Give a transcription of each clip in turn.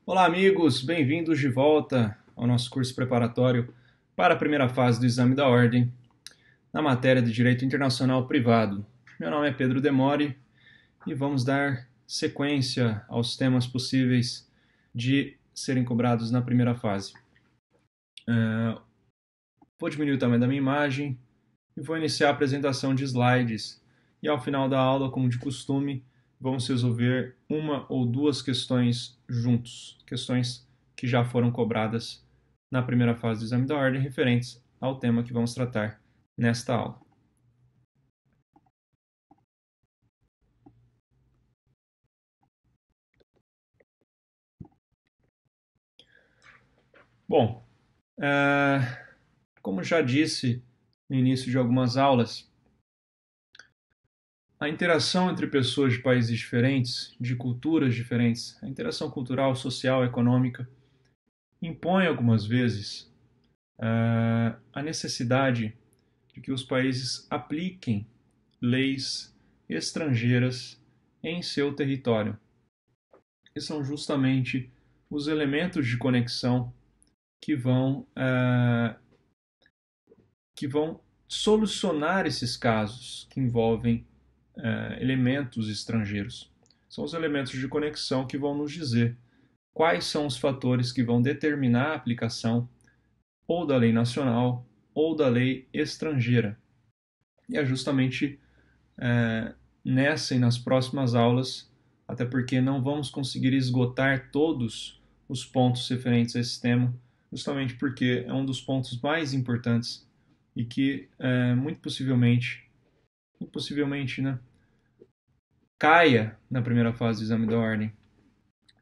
Olá, amigos, bem-vindos de volta ao nosso curso preparatório para a primeira fase do exame da ordem na matéria de Direito Internacional Privado. Meu nome é Pedro Demore e vamos dar sequência aos temas possíveis de serem cobrados na primeira fase. Vou diminuir o tamanho da minha imagem e vou iniciar a apresentação de slides. E ao final da aula, como de costume, vamos resolver uma ou duas questões juntos, questões que já foram cobradas na primeira fase do exame da ordem, referentes ao tema que vamos tratar nesta aula. Bom, como já disse no início de algumas aulas, a interação entre pessoas de países diferentes, de culturas diferentes, a interação cultural, social, econômica, impõe algumas vezes a necessidade de que os países apliquem leis estrangeiras em seu território. E são justamente os elementos de conexão que vão solucionar esses casos que envolvem elementos estrangeiros. São os elementos de conexão que vão nos dizer quais são os fatores que vão determinar a aplicação ou da lei nacional ou da lei estrangeira. E é justamente nessa e nas próximas aulas, até porque não vamos conseguir esgotar todos os pontos referentes a esse tema, justamente porque é um dos pontos mais importantes e que muito possivelmente, né, caia na primeira fase do exame da ordem.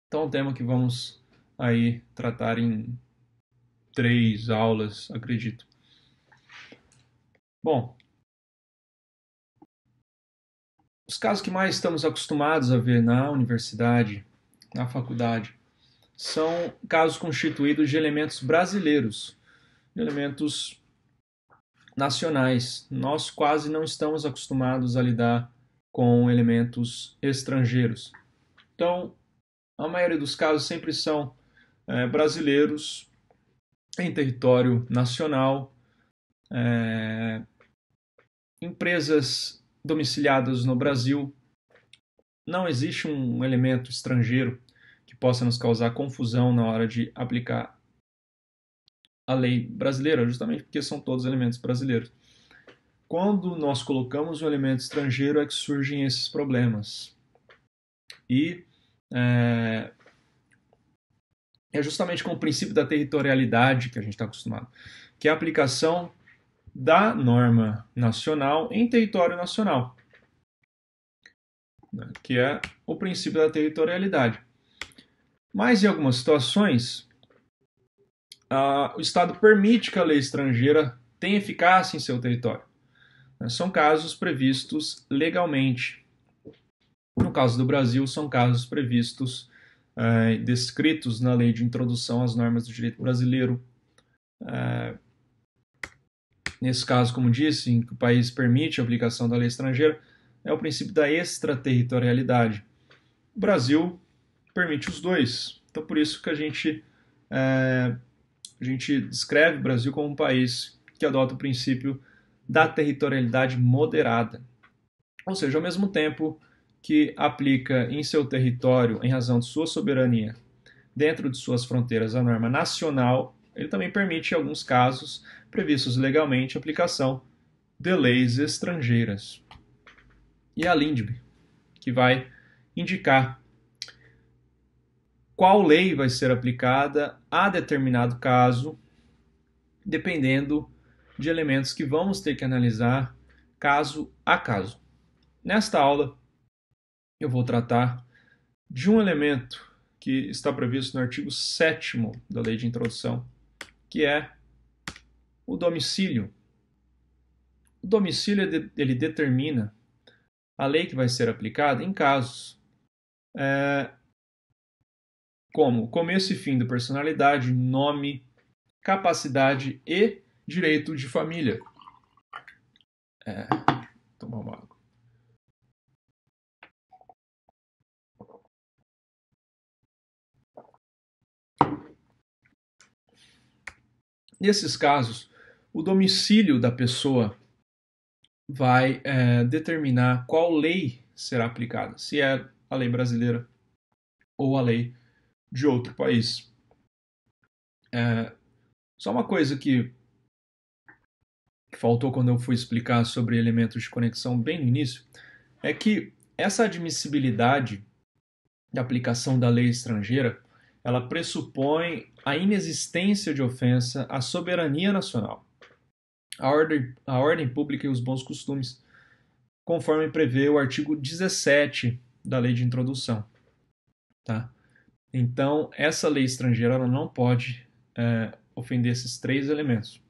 Então é um tema que vamos aí tratar em 3 aulas, acredito. Bom, os casos que mais estamos acostumados a ver na universidade, na faculdade, são casos constituídos de elementos brasileiros, de elementos nacionais. Nós quase não estamos acostumados a lidar com elementos estrangeiros. Então, a maioria dos casos sempre são brasileiros em território nacional, empresas domiciliadas no Brasil. Não existe um elemento estrangeiro que possa nos causar confusão na hora de aplicar a lei brasileira, justamente porque são todos elementos brasileiros. Quando nós colocamos um elemento estrangeiro é que surgem esses problemas. E é justamente com o princípio da territorialidade que a gente está acostumado, que é a aplicação da norma nacional em território nacional, né, que é o princípio da territorialidade. Mas em algumas situações, o Estado permite que a lei estrangeira tenha eficácia em seu território. São casos previstos legalmente. No caso do Brasil, são casos previstos, descritos na Lei de Introdução às Normas do Direito Brasileiro. Nesse caso, como disse, em que o país permite a aplicação da lei estrangeira, é o princípio da extraterritorialidade. O Brasil permite os dois. Então, por isso que a gente descreve o Brasil como um país que adota o princípio da territorialidade moderada. Ou seja, ao mesmo tempo que aplica em seu território, em razão de sua soberania, dentro de suas fronteiras, a norma nacional, ele também permite, em alguns casos previstos legalmente, a aplicação de leis estrangeiras. E a LINDB, que vai indicar qual lei vai ser aplicada a determinado caso, dependendo de elementos que vamos ter que analisar caso a caso. Nesta aula, eu vou tratar de um elemento que está previsto no artigo 7º da Lei de Introdução, que é o domicílio. O domicílio ele determina a lei que vai ser aplicada em casos como começo e fim da personalidade, nome, capacidade e direito de família. Tomar uma água. Nesses casos, o domicílio da pessoa vai determinar qual lei será aplicada, se é a lei brasileira ou a lei de outro país. Só uma coisa que faltou quando eu fui explicar sobre elementos de conexão bem no início, é que essa admissibilidade da aplicação da lei estrangeira, ela pressupõe a inexistência de ofensa à soberania nacional, a ordem pública e os bons costumes, conforme prevê o artigo 17 da Lei de Introdução. Tá? Então, essa lei estrangeira ela não pode ofender esses três elementos.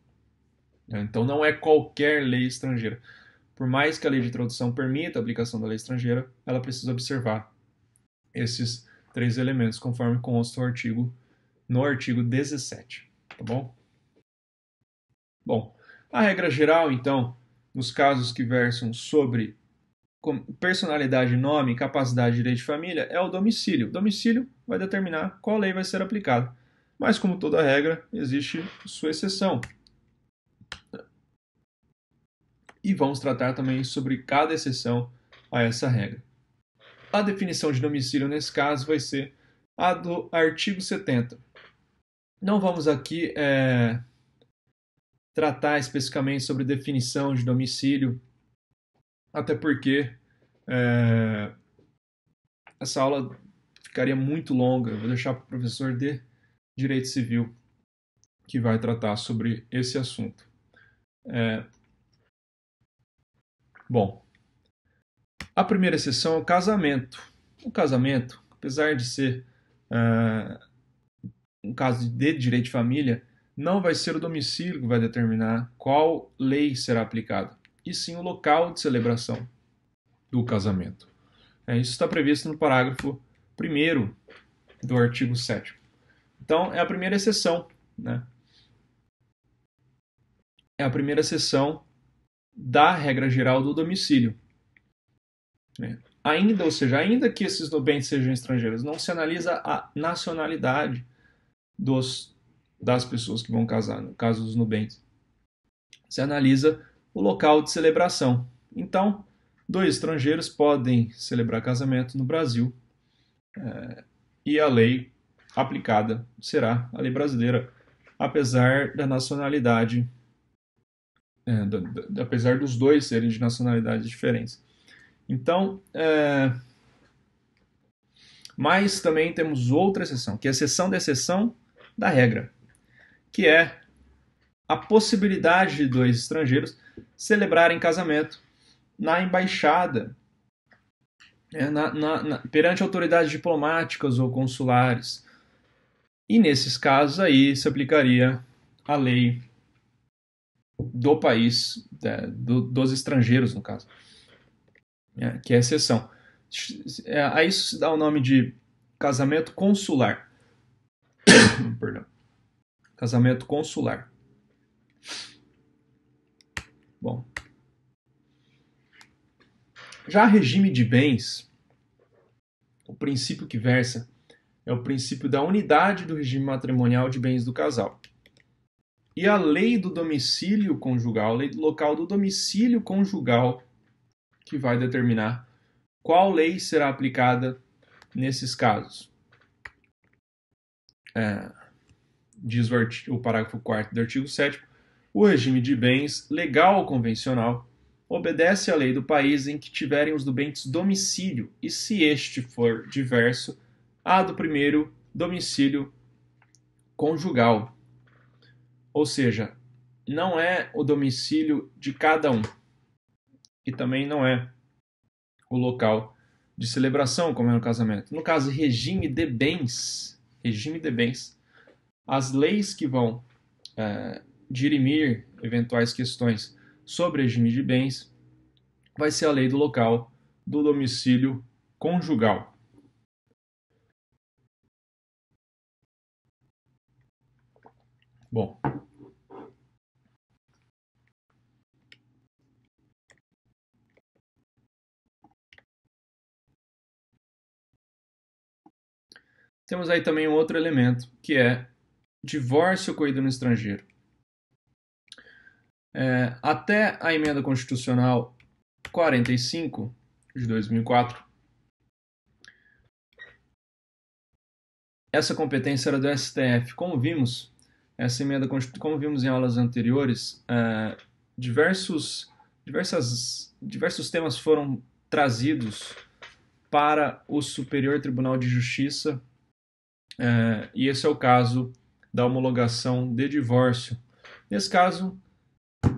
Então, não é qualquer lei estrangeira. Por mais que a lei de introdução permita a aplicação da lei estrangeira, ela precisa observar esses três elementos, conforme consta no artigo 17. Tá bom? Bom, a regra geral, então, nos casos que versam sobre personalidade, nome, capacidade, direito de família, é o domicílio. O domicílio vai determinar qual lei vai ser aplicada. Mas, como toda regra, existe sua exceção. E vamos tratar também sobre cada exceção a essa regra. A definição de domicílio nesse caso vai ser a do artigo 70. Não vamos aqui tratar especificamente sobre definição de domicílio, até porque essa aula ficaria muito longa. Eu vou deixar para o professor de Direito Civil que vai tratar sobre esse assunto. Bom, a primeira exceção é o casamento. O casamento, apesar de ser um caso de direito de família, não vai ser o domicílio que vai determinar qual lei será aplicada, e sim o local de celebração do casamento. Isso está previsto no parágrafo 1º do artigo 7º. Então, é a primeira exceção, né? É a primeira exceção da regra geral do domicílio. Ainda, ou seja, ainda que esses nubentes sejam estrangeiros, não se analisa a nacionalidade das pessoas que vão casar, no caso dos nubentes. Se analisa o local de celebração. Então, dois estrangeiros podem celebrar casamento no Brasil e a lei aplicada será a lei brasileira, apesar da nacionalidade, apesar dos dois serem de nacionalidades diferentes. Então, mas também temos outra exceção, que é a exceção da exceção da regra, que é a possibilidade de dois estrangeiros celebrarem casamento na embaixada, perante autoridades diplomáticas ou consulares. E nesses casos aí se aplicaria a lei do país, dos estrangeiros, no caso, que é a exceção. A isso se dá o nome de casamento consular. Perdão. Casamento consular. Bom. Já regime de bens, o princípio que versa é o princípio da unidade do regime matrimonial de bens do casal. E a lei do domicílio conjugal, a lei do local do domicílio conjugal, que vai determinar qual lei será aplicada nesses casos. Diz o parágrafo 4º do artigo 7º, o regime de bens legal ou convencional obedece à lei do país em que tiverem os nubentes domicílio, e se este for diverso, a do primeiro domicílio conjugal. Ou seja, não é o domicílio de cada um, e também não é o local de celebração, como é no casamento. No caso, regime de bens, as leis que vão dirimir eventuais questões sobre regime de bens vai ser a lei do local do domicílio conjugal. Bom, temos aí também um outro elemento, que é divórcio ocorrido no estrangeiro. Até a emenda constitucional 45 de 2004, essa competência era do STF. Como vimos, como vimos em aulas anteriores, diversos temas foram trazidos para o Superior Tribunal de Justiça, e esse é o caso da homologação de divórcio. Nesse caso,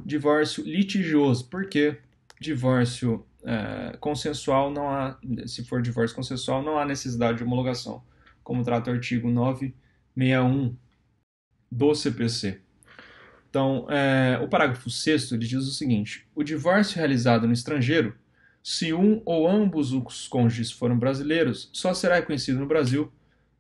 divórcio litigioso, porque divórcio consensual não há, se for divórcio consensual, não há necessidade de homologação, como trata o artigo 961 do CPC. Então, o parágrafo 6º ele diz o seguinte: o divórcio realizado no estrangeiro, se um ou ambos os cônjuges foram brasileiros, só será reconhecido no Brasil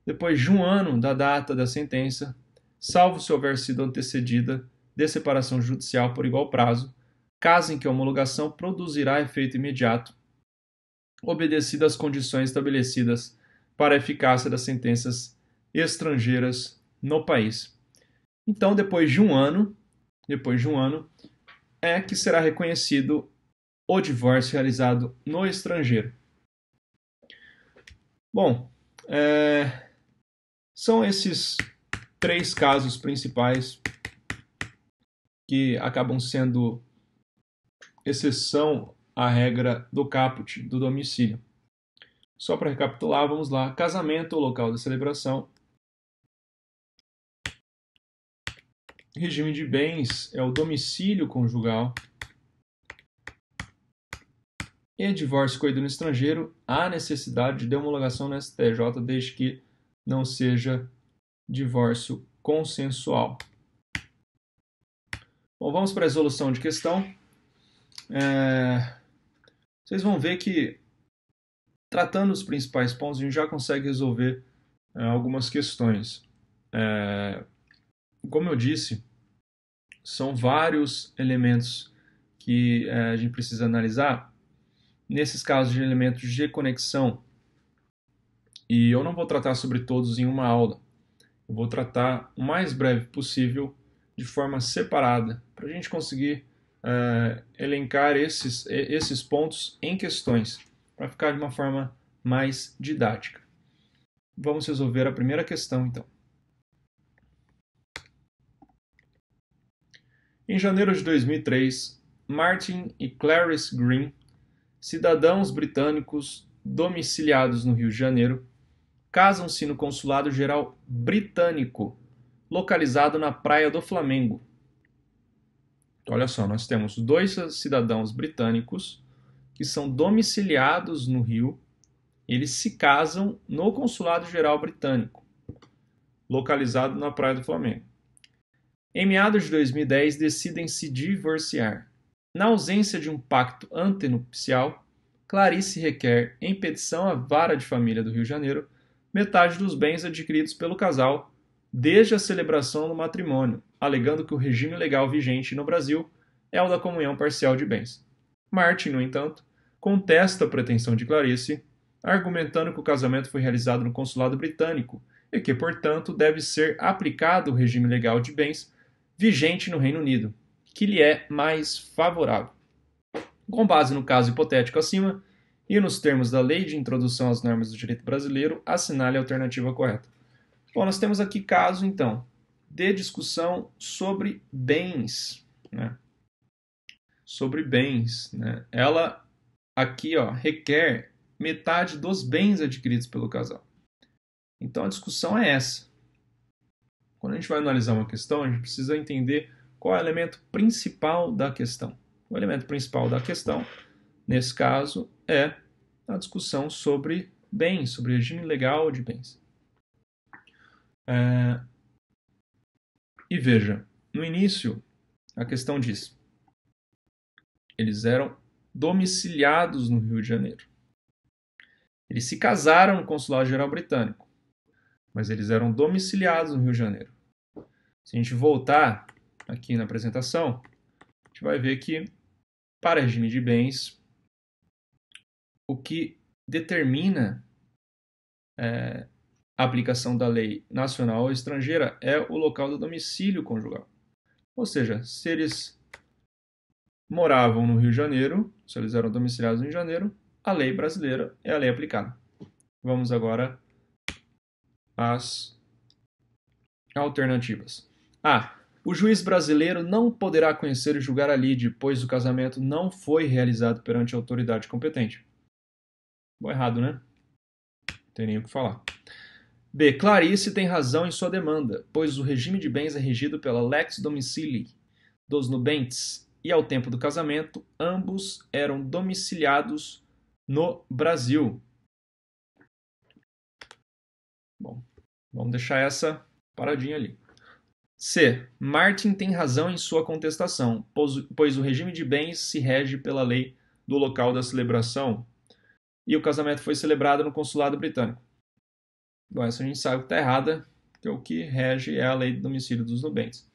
depois de 1 ano da data da sentença, salvo se houver sido antecedida de separação judicial por igual prazo, caso em que a homologação produzirá efeito imediato, obedecidas as condições estabelecidas para a eficácia das sentenças estrangeiras no país. Então, depois de um ano, é que será reconhecido o divórcio realizado no estrangeiro. Bom, são esses 3 casos principais que acabam sendo exceção à regra do caput, do domicílio. Só para recapitular, vamos lá. Casamento ou local da celebração. Regime de bens é o domicílio conjugal. E divórcio coído no estrangeiro, há necessidade de homologação no STJ, desde que não seja divórcio consensual. Bom, vamos para a resolução de questão. Vocês vão ver que, tratando os principais pontos, a gente já consegue resolver algumas questões. Como eu disse, são vários elementos que a gente precisa analisar. Nesses casos de elementos de conexão, e eu não vou tratar sobre todos em uma aula, eu vou tratar o mais breve possível, de forma separada, para a gente conseguir elencar esses pontos em questões, para ficar de uma forma mais didática. Vamos resolver a primeira questão, então. Em janeiro de 2003, Martin e Clarice Green, cidadãos britânicos domiciliados no Rio de Janeiro, casam-se no Consulado Geral Britânico, localizado na Praia do Flamengo. Então, olha só, nós temos 2 cidadãos britânicos que são domiciliados no Rio, eles se casam no Consulado Geral Britânico, localizado na Praia do Flamengo. Em meados de 2010, decidem se divorciar. Na ausência de um pacto antenupcial, Clarice requer, em petição à Vara de Família do Rio de Janeiro, metade dos bens adquiridos pelo casal desde a celebração do matrimônio, alegando que o regime legal vigente no Brasil é o da comunhão parcial de bens. Martin, no entanto, contesta a pretensão de Clarice, argumentando que o casamento foi realizado no consulado britânico e que, portanto, deve ser aplicado o regime legal de bens vigente no Reino Unido, que lhe é mais favorável. Com base no caso hipotético acima e nos termos da Lei de Introdução às Normas do Direito Brasileiro, assinale a alternativa correta. Bom, nós temos aqui caso, então, de discussão sobre bens, né? Sobre bens, né? Ela aqui, requer metade dos bens adquiridos pelo casal. Então a discussão é essa. Quando a gente vai analisar uma questão, a gente precisa entender qual é o elemento principal da questão. O elemento principal da questão, nesse caso, é a discussão sobre bens, sobre regime legal de bens. E veja, no início, a questão diz: eles eram domiciliados no Rio de Janeiro. Eles se casaram no Consulado Geral Britânico, mas eles eram domiciliados no Rio de Janeiro. Se a gente voltar aqui na apresentação, a gente vai ver que, para regime de bens, o que determina a aplicação da lei nacional ou estrangeira é o local do domicílio conjugal. Ou seja, se eles moravam no Rio de Janeiro, se eles eram domiciliados no Rio de Janeiro, a lei brasileira é a lei aplicada. Vamos agora às alternativas. A. O juiz brasileiro não poderá conhecer e julgar a lide, pois o casamento não foi realizado perante a autoridade competente. Bom, errado, né? Não tem nem o que falar. B. Clarice tem razão em sua demanda, pois o regime de bens é regido pela lex domicilii dos nubentes e, ao tempo do casamento, ambos eram domiciliados no Brasil. Bom, vamos deixar essa paradinha ali. C. Martin tem razão em sua contestação, pois o regime de bens se rege pela lei do local da celebração e o casamento foi celebrado no consulado britânico. Bom, essa a gente sabe que está errada, porque o que rege é a lei do domicílio dos nubentes.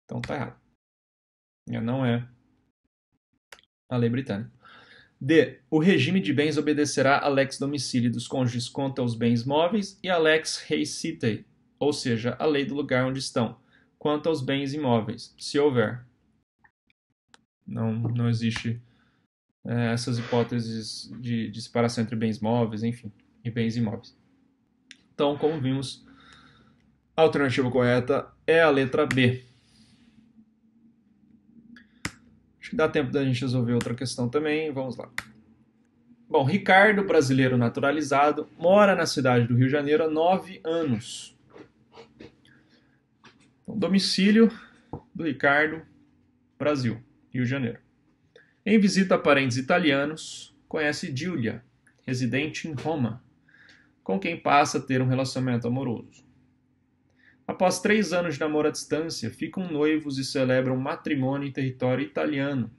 Então está errado. Não é a lei britânica. D. O regime de bens obedecerá à lex domicilii dos cônjuges quanto aos bens móveis e à lex rei citei, ou seja, a lei do lugar onde estão, quanto aos bens imóveis, se houver. Não existe essas hipóteses de separação entre bens móveis, enfim, e bens imóveis. Então, como vimos, a alternativa correta é a letra B. Acho que dá tempo da gente resolver outra questão também. Vamos lá. Bom, Ricardo, brasileiro naturalizado, mora na cidade do Rio de Janeiro há 9 anos. Então, domicílio do Ricardo, Brasil, Rio de Janeiro. Em visita a parentes italianos, conhece Giulia, residente em Roma, com quem passa a ter um relacionamento amoroso. Após 3 anos de namoro à distância, ficam noivos e celebram matrimônio em território italiano.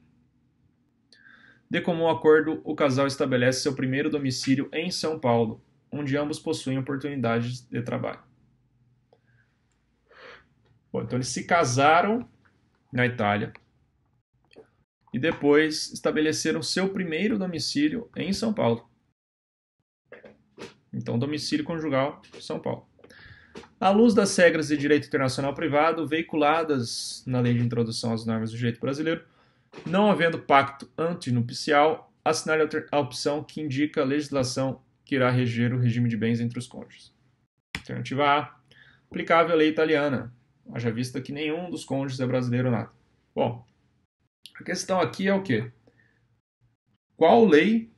De comum acordo, o casal estabelece seu primeiro domicílio em São Paulo, onde ambos possuem oportunidades de trabalho. Bom, então eles se casaram na Itália e depois estabeleceram seu primeiro domicílio em São Paulo. Então, domicílio conjugal, São Paulo. À luz das regras de direito internacional privado veiculadas na Lei de Introdução às Normas do Direito Brasileiro, não havendo pacto antinupcial, assinale a opção que indica a legislação que irá reger o regime de bens entre os cônjuges. Alternativa A, aplicável à lei italiana, haja vista que nenhum dos cônjuges é brasileiro ou nada. Bom, a questão aqui é o quê? Qual lei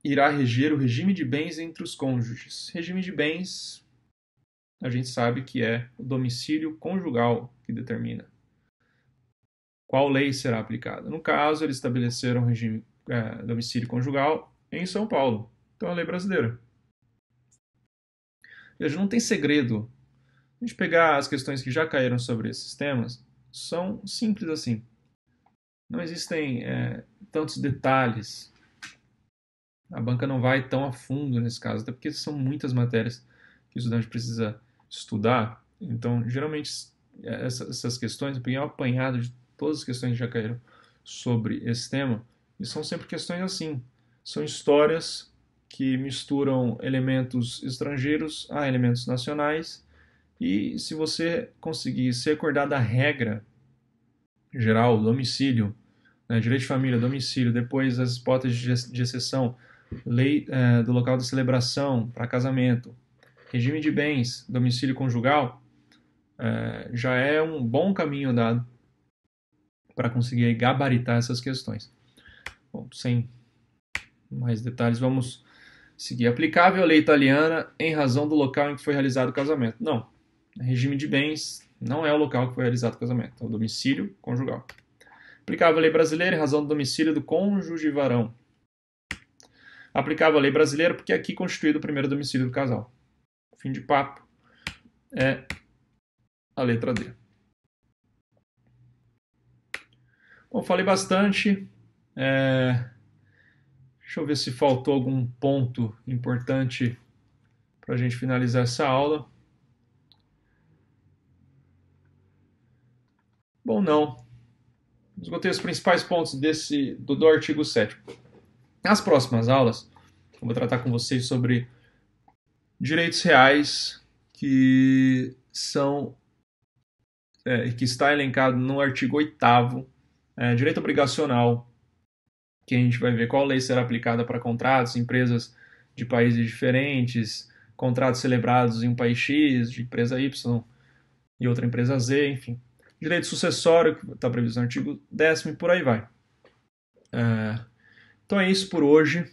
irá reger o regime de bens entre os cônjuges? Regime de bens, a gente sabe que é o domicílio conjugal que determina. Qual lei será aplicada? No caso, eles estabeleceram regime domicílio conjugal em São Paulo. Então, é a lei brasileira. Veja, não tem segredo. A gente pegar as questões que já caíram sobre esses temas, são simples assim. Não existem tantos detalhes. A banca não vai tão a fundo nesse caso, até porque são muitas matérias que o estudante precisa estudar. Então, geralmente, essas questões, eu peguei um apanhado de todas as questões que já caíram sobre esse tema, e são sempre questões assim. São histórias que misturam elementos estrangeiros a elementos nacionais, e se você conseguir se recordar da regra geral, domicílio, direito de família, domicílio, depois as hipóteses de exceção, lei do local da celebração para casamento, regime de bens, domicílio conjugal, já é um bom caminho dado para conseguir gabaritar essas questões. Bom, sem mais detalhes, vamos seguir. Aplicável à lei italiana em razão do local em que foi realizado o casamento. Não. Regime de bens não é o local que foi realizado o casamento, é o domicílio conjugal. Aplicável à lei brasileira em razão do domicílio do cônjuge varão. Aplicável à lei brasileira porque é aqui constituído o primeiro domicílio do casal. Fim de papo é a letra D. Bom, falei bastante. Deixa eu ver se faltou algum ponto importante para a gente finalizar essa aula. Bom, não. Esgotei os principais pontos do artigo 7º. Nas próximas aulas, eu vou tratar com vocês sobre direitos reais que está elencado no artigo 8º Direito obrigacional, que a gente vai ver qual lei será aplicada para contratos, empresas de países diferentes, contratos celebrados em um país X, de empresa Y e outra empresa Z, enfim. Direito sucessório, que está previsto no artigo 10º, e por aí vai. Então é isso por hoje.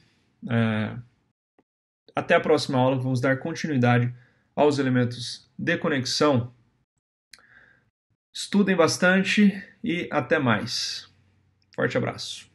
Até a próxima aula, vamos dar continuidade aos elementos de conexão. Estudem bastante e até mais. Forte abraço.